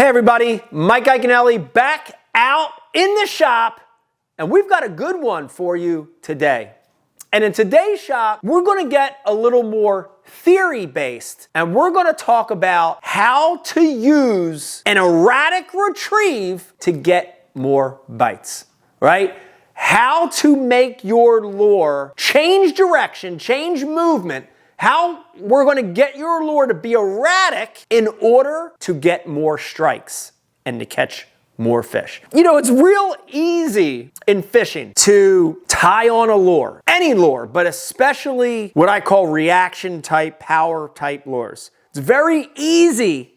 Hey everybody, Mike Iaconelli back out in the shop, and we've got a good one for you today. And in today's shop, we're gonna get a little more theory-based, and we're gonna talk about how to use an erratic retrieve to get more bites, right? How to make your lure change direction, change movement, how we're gonna get your lure to be erratic in order to get more strikes and to catch more fish. You know, it's real easy in fishing to tie on a lure, any lure, but especially what I call reaction type, power type lures. It's very easy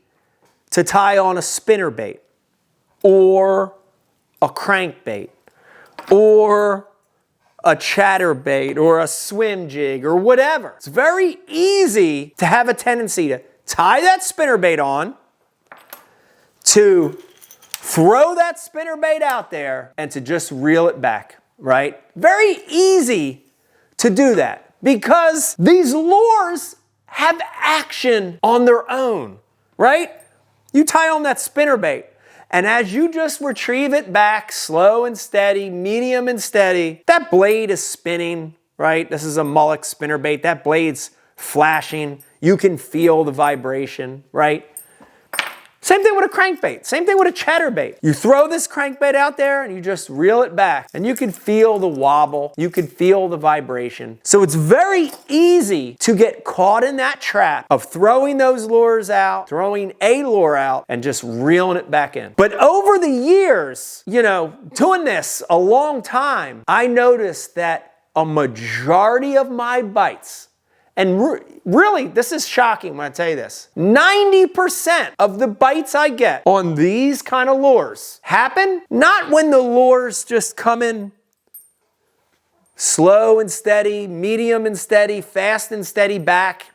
to tie on a spinnerbait or a crankbait or a chatterbait or a swim jig or whatever. It's very easy to have a tendency to tie that spinnerbait on, to throw that spinnerbait out there, and to just reel it back, right? Very easy to do that because these lures have action on their own, right? You tie on that spinnerbait, and as you just retrieve it back, slow and steady, medium and steady, that blade is spinning, right? This is a mullet spinnerbait. That blade's flashing. You can feel the vibration, right? Same thing with a crankbait. Same thing with a chatterbait. You throw this crankbait out there and you just reel it back, and you can feel the wobble. You can feel the vibration. So it's very easy to get caught in that trap of throwing those lures out, throwing a lure out, and just reeling it back in. But over the years, you know, doing this a long time, I noticed that a majority of my bites, and really, this is shocking when I tell you this, 90% of the bites I get on these kind of lures happen not when the lures just come in slow and steady, medium and steady, fast and steady back,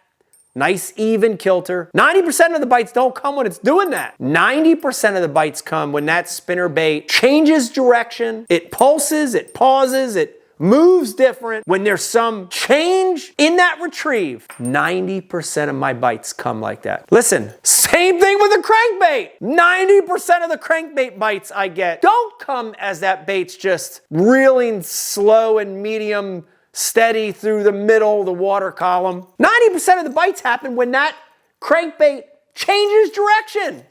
nice even kilter. 90% of the bites don't come when it's doing that. 90% of the bites come when that spinnerbait changes direction, it pulses, it pauses, it moves different. When there's some change in that retrieve, 90% of my bites come like that. Listen, same thing with a crankbait. 90% of the crankbait bites I get don't come as that bait's just reeling slow and medium steady through the middle of the water column. 90% of the bites happen when that crankbait changes direction.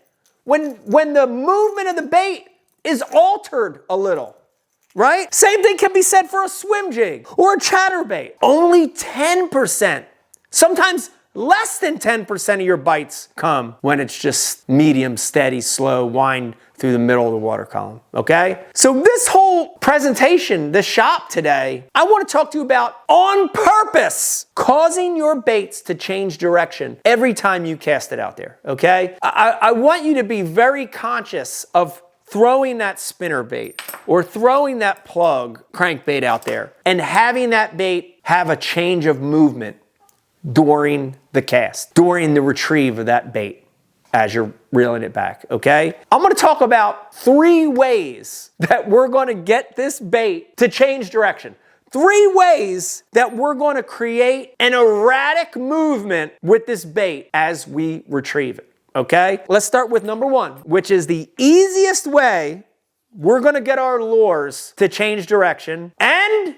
When the movement of the bait is altered a little. Right? Same thing can be said for a swim jig or a chatterbait. Only 10%, sometimes less than 10% of your bites come when it's just medium, steady, slow, wind through the middle of the water column, okay? So this whole presentation, this shop today, I want to talk to you about on purpose causing your baits to change direction every time you cast it out there, okay? I want you to be very conscious of throwing that spinnerbait or throwing that plug crankbait out there and having that bait have a change of movement during the cast, during the retrieve of that bait as you're reeling it back, okay? I'm gonna talk about 3 ways that we're gonna get this bait to change direction. 3 ways that we're gonna create an erratic movement with this bait as we retrieve it. Okay, let's start with number 1, which is the easiest way we're gonna get our lures to change direction, and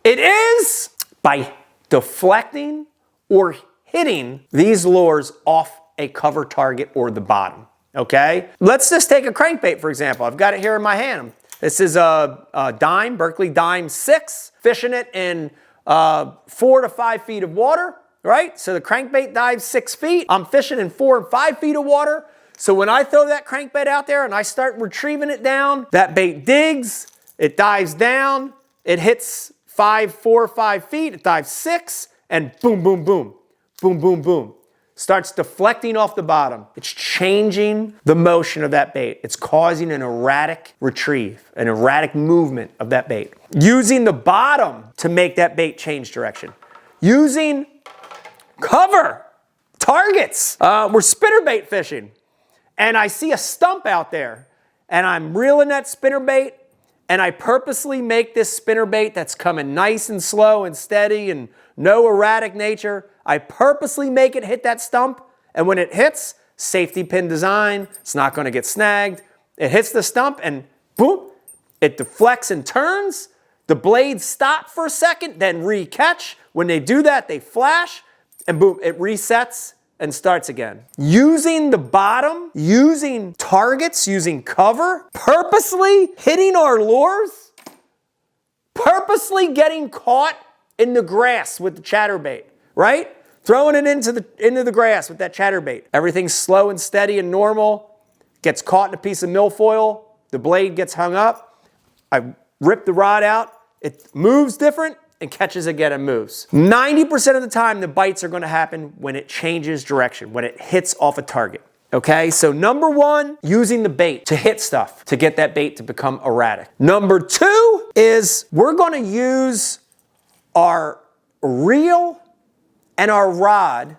it is by deflecting or hitting these lures off a cover target or the bottom, okay? Let's just take a crankbait, for example. I've got it here in my hand. This is a dime, Berkley dime 6, fishing it in 4 to 5 feet of water. Right? So the crankbait dives 6 feet. I'm fishing in 4 and 5 feet of water. So when I throw that crankbait out there and I start retrieving it down, that bait digs, it dives down, it hits 4 or 5 feet, it dives 6, and boom, boom, boom, boom, boom, boom. Starts deflecting off the bottom. It's changing the motion of that bait. It's causing an erratic retrieve, an erratic movement of that bait. Using the bottom to make that bait change direction. Using cover targets. We're spinnerbait fishing, and I see a stump out there, and I'm reeling that spinnerbait, and I purposely make this spinnerbait that's coming nice and slow and steady and no erratic nature. I purposely make it hit that stump, and when it hits, safety pin design. It's not going to get snagged. It hits the stump and boom, it deflects and turns. The blades stop for a second, then re-catch. When they do that, they flash, and boom, it resets and starts again. Using the bottom, using targets, using cover, purposely hitting our lures, purposely getting caught in the grass with the chatterbait, right? Throwing it into the grass with that chatterbait. Everything's slow and steady and normal. Gets caught in a piece of milfoil. The blade gets hung up. I rip the rod out. It moves different and catches again and moves. 90% of the time, the bites are going to happen when it changes direction, when it hits off a target. Okay, so number one, using the bait to hit stuff, to get that bait to become erratic. Number two is we're going to use our reel and our rod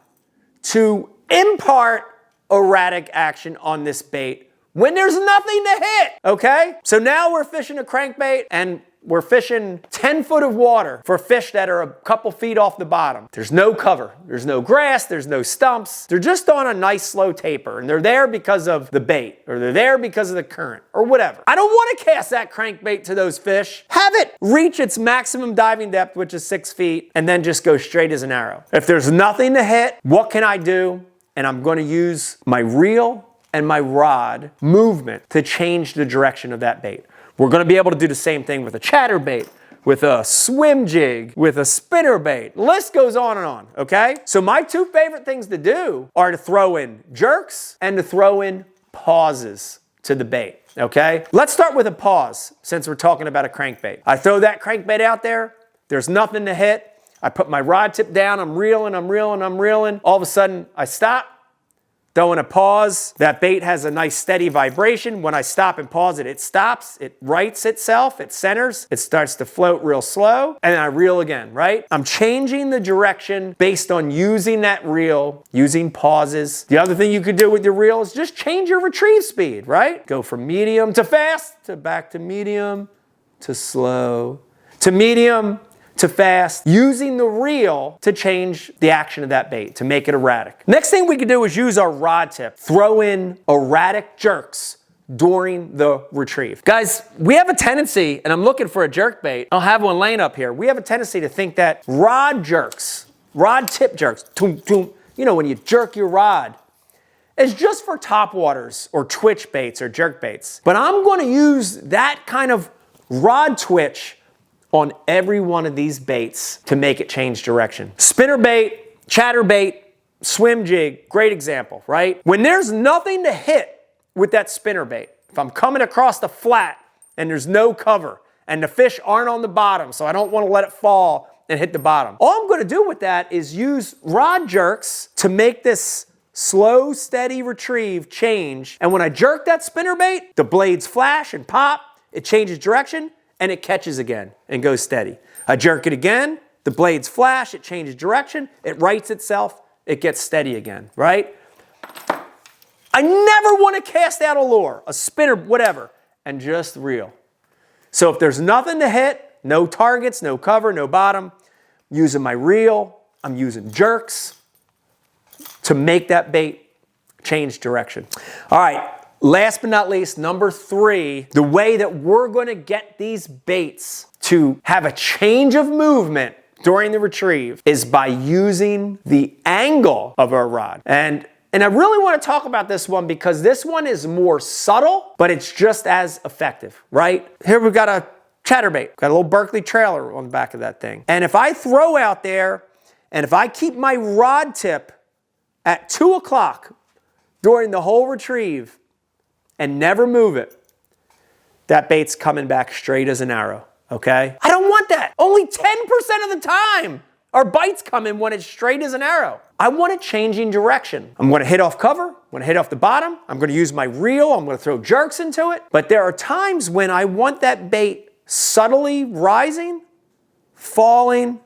to impart erratic action on this bait when there's nothing to hit, okay? So now we're fishing a crankbait and we're fishing 10 foot of water for fish that are a couple feet off the bottom. There's no cover, there's no grass, there's no stumps. They're just on a nice slow taper and they're there because of the bait or they're there because of the current or whatever. I don't want to cast that crankbait to those fish. Have it reach its maximum diving depth, which is 6 feet, and then just go straight as an arrow. If there's nothing to hit, what can I do? And I'm going to use my reel and my rod movement to change the direction of that bait. We're going to be able to do the same thing with a chatterbait, with a swim jig, with a spinnerbait. The list goes on and on, okay? So my two favorite things to do are to throw in jerks and to throw in pauses to the bait, okay? Let's start with a pause since we're talking about a crankbait. I throw that crankbait out there. There's nothing to hit. I put my rod tip down. I'm reeling, I'm reeling, I'm reeling. All of a sudden, I stop. Throw in a pause. That bait has a nice steady vibration. When I stop and pause it, it stops, it rights itself, it centers, it starts to float real slow, and then I reel again, right? I'm changing the direction based on using that reel, using pauses. The other thing you could do with your reel is just change your retrieve speed, right? Go from medium to fast, to back to medium, to slow, to medium, to fast, using the reel to change the action of that bait, to make it erratic. Next thing we can do is use our rod tip. Throw in erratic jerks during the retrieve. Guys, we have a tendency, and I'm looking for a jerk bait. I'll have one laying up here. We have a tendency to think that rod jerks, rod tip jerks, toom, toom, you know, when you jerk your rod, is just for topwaters or twitch baits or jerk baits. But I'm going to use that kind of rod twitch on every one of these baits to make it change direction. Spinnerbait, chatterbait, swim jig, great example, right? When there's nothing to hit with that spinnerbait, if I'm coming across the flat and there's no cover and the fish aren't on the bottom, so I don't want to let it fall and hit the bottom. All I'm going to do with that is use rod jerks to make this slow, steady retrieve change. And when I jerk that spinnerbait, the blades flash and pop, it changes direction, and it catches again and goes steady. I jerk it again, the blades flash, it changes direction, it rights itself, it gets steady again, right? I never want to cast out a lure, a spinner, whatever, and just reel. So if there's nothing to hit, no targets, no cover, no bottom, I'm using my reel, I'm using jerks to make that bait change direction. All right. Last but not least, number three, the way that we're going to get these baits to have a change of movement during the retrieve is by using the angle of our rod. And I really want to talk about this one because this one is more subtle, but it's just as effective, right? Here we've got a chatterbait, got a little Berkley trailer on the back of that thing. And if I throw out there and if I keep my rod tip at 2 o'clock during the whole retrieve, and never move it, that bait's coming back straight as an arrow, okay? I don't want that. Only 10% of the time are bites coming when it's straight as an arrow. I want it changing direction. I'm gonna hit off cover, I'm gonna hit off the bottom, I'm gonna use my reel, I'm gonna throw jerks into it. But there are times when I want that bait subtly rising, falling,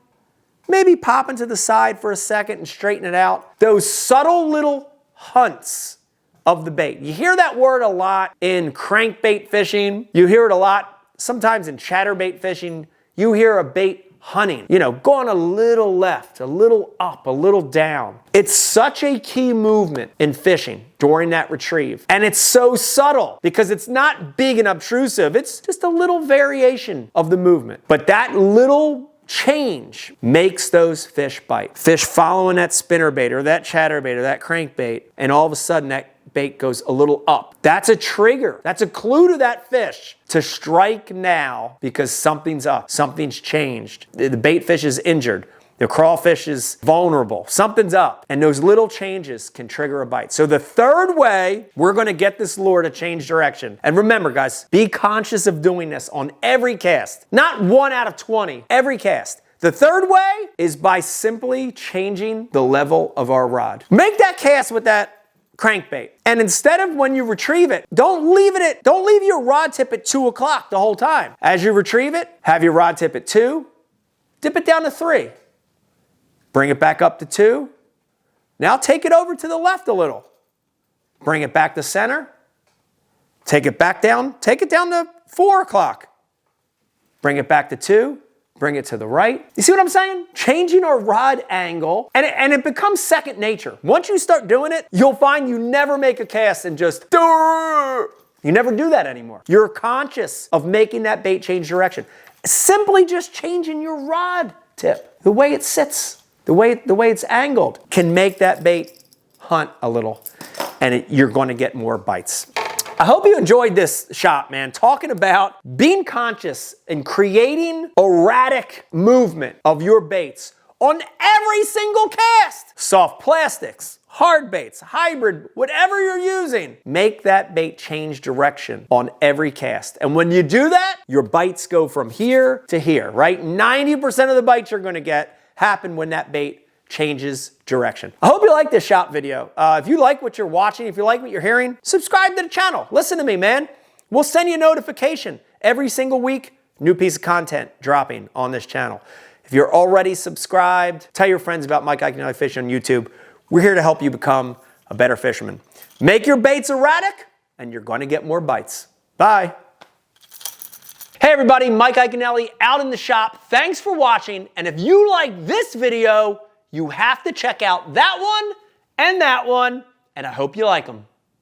maybe popping to the side for a second and straighten it out. Those subtle little hunts of the bait. You hear that word a lot in crankbait fishing. You hear it a lot sometimes in chatterbait fishing. You hear a bait hunting, you know, going a little left, a little up, a little down. It's such a key movement in fishing during that retrieve. And it's so subtle because it's not big and obtrusive. It's just a little variation of the movement. But that little change makes those fish bite. Fish following that spinnerbait or that chatterbait or that crankbait, and all of a sudden that bait goes a little up. That's a trigger. That's a clue to that fish to strike now because something's up. Something's changed. The bait fish is injured. The crawfish is vulnerable. Something's up. And those little changes can trigger a bite. So the third way we're going to get this lure to change direction. And remember, guys, be conscious of doing this on every cast. Not 1 out of 20, every cast. The third way is by simply changing the level of our rod. Make that cast with that crankbait. And instead of when you retrieve it, don't leave your rod tip at 2 o'clock the whole time. As you retrieve it, have your rod tip at 2, dip it down to 3. Bring it back up to 2. Now take it over to the left a little. Bring it back to center. Take it back down. Take it down to 4 o'clock. Bring it back to 2. Bring it to the right. You see what I'm saying? Changing our rod angle, and it becomes second nature. Once you start doing it, you'll find you never make a cast and just, you never do that anymore. You're conscious of making that bait change direction. Simply just changing your rod tip, the way it sits, the way it's angled, can make that bait hunt a little, and you're going to get more bites. I hope you enjoyed this shot, man, talking about being conscious and creating erratic movement of your baits on every single cast. Soft plastics, hard baits, hybrid, whatever you're using, make that bait change direction on every cast. And when you do that, your bites go from here to here, right? 90% of the bites you're gonna get happen when that bait changes direction. I hope you like this shot video. If you like what you're watching, if you like what you're hearing, subscribe to the channel. Listen to me, man. We'll send you a notification every single week, new piece of content dropping on this channel. If you're already subscribed, tell your friends about Mike Iaconelli Fishing on YouTube. We're here to help you become a better fisherman. Make your baits erratic, and you're going to get more bites. Bye. Hey everybody, Mike Iaconelli out in the shop. Thanks for watching. And if you like this video, you have to check out that one, and I hope you like them.